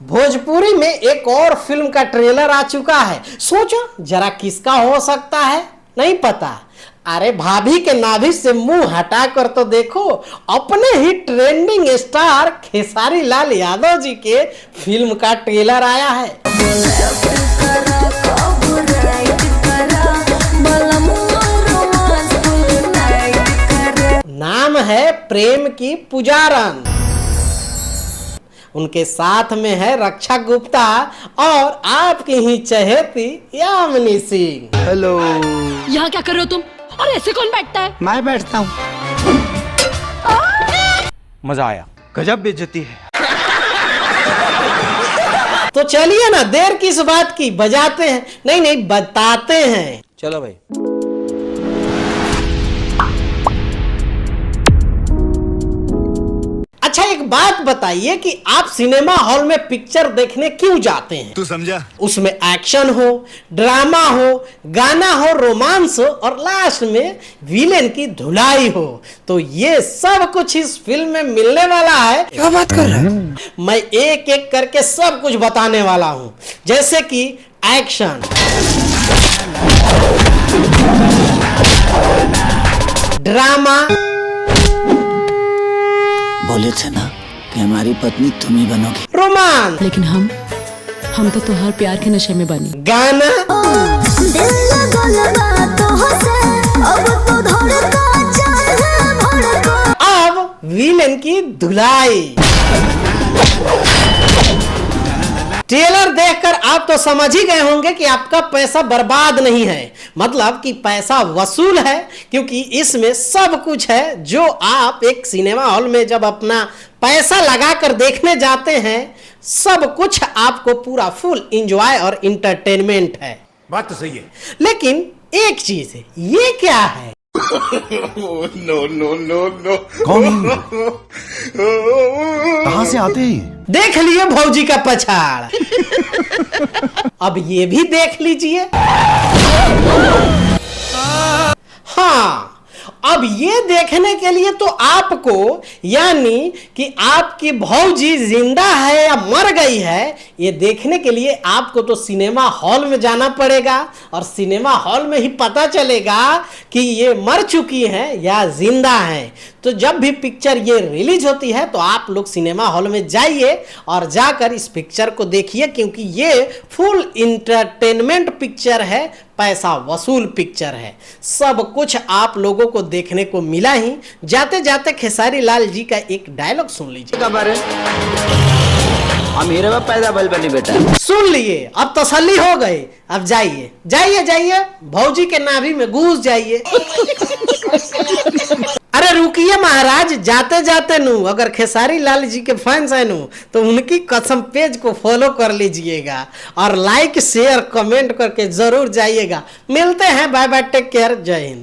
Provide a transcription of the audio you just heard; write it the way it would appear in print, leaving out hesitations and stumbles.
भोजपुरी में एक और फिल्म का ट्रेलर आ चुका है। सोचो जरा किसका हो सकता है, नहीं पता। अरे भाभी के नाभि से मुंह हटा कर तो देखो, अपने ही ट्रेंडिंग स्टार खेसारी लाल यादव जी के फिल्म का ट्रेलर आया है। नाम है प्रेम की पुजारन। उनके साथ में है रक्षा गुप्ता और आपकी ही चहेती यामिनी सिंह। हेलो, यहाँ क्या कर रहे हो तुम? और ऐसे कौन बैठता है? मैं बैठता हूँ। मजा आया, गजब बेइज्जती है। तो चलिए ना, देर किस बात की, बजाते हैं, नहीं बताते हैं। चलो भाई। अच्छा एक बात बताइए कि आप सिनेमा हॉल में पिक्चर देखने क्यों जाते हैं? तू समझा? उसमें एक्शन हो, ड्रामा हो, गाना हो, रोमांस हो और लास्ट में विलेन की धुलाई हो, तो ये सब कुछ इस फिल्म में मिलने वाला है। क्या बात कर रहे हैं? मैं एक एक करके सब कुछ बताने वाला हूं, जैसे कि एक्शन, ड्रामा, बोले थे ना कि हमारी पत्नी तुम ही बनोगी। रोमांस, लेकिन हम तो तुम्हारे प्यार के नशे में बनी। गाना, अब विलेन की धुलाई। ट्रेलर देखकर आप तो समझ ही गए होंगे कि आपका पैसा बर्बाद नहीं है, मतलब कि पैसा वसूल है, क्योंकि इसमें सब कुछ है जो आप एक सिनेमा हॉल में जब अपना पैसा लगाकर देखने जाते हैं, सब कुछ आपको पूरा फुल एंजॉय और इंटरटेनमेंट है। बात तो सही है। लेकिन एक चीज है, ये क्या है? नो। कौन? कहाँ से आते हैं? देख लिए भौजी का पछाड़। अब ये भी देख लीजिए। हाँ, अब ये देखने के लिए तो आपको, यानी कि आपकी भौजी जिंदा है या मर गई है, ये देखने के लिए आपको तो सिनेमा हॉल में जाना पड़ेगा और सिनेमा हॉल में ही पता चलेगा कि ये मर चुकी हैं या जिंदा हैं। तो जब भी पिक्चर ये रिलीज होती है तो आप लोग सिनेमा हॉल में जाइए और जाकर इस पिक्चर को देखिए, क्योंकि ये फुल इंटरटेनमेंट पिक्चर है, पैसा वसूल पिक्चर है। सब कुछ आप लोगों को देखने को मिला ही। जाते जाते खेसारी लाल जी का एक डायलॉग सुन लीजिए। मेरे बाप पैदा बल बनी बेटा। सुन लिए, अब तसल्ली हो गई। अब जाइए जाइए जाइए, भौजी के नाभि में घुस जाइए। अरे रुकिए महाराज, जाते जाते नू, अगर खेसारी लाल जी के फैंस हैं नू, तो उनकी कसम पेज को फॉलो कर लीजिएगा और लाइक शेयर कमेंट करके जरूर जाइएगा। मिलते हैं, बाय बाय, टेक केयर, जय हिंद।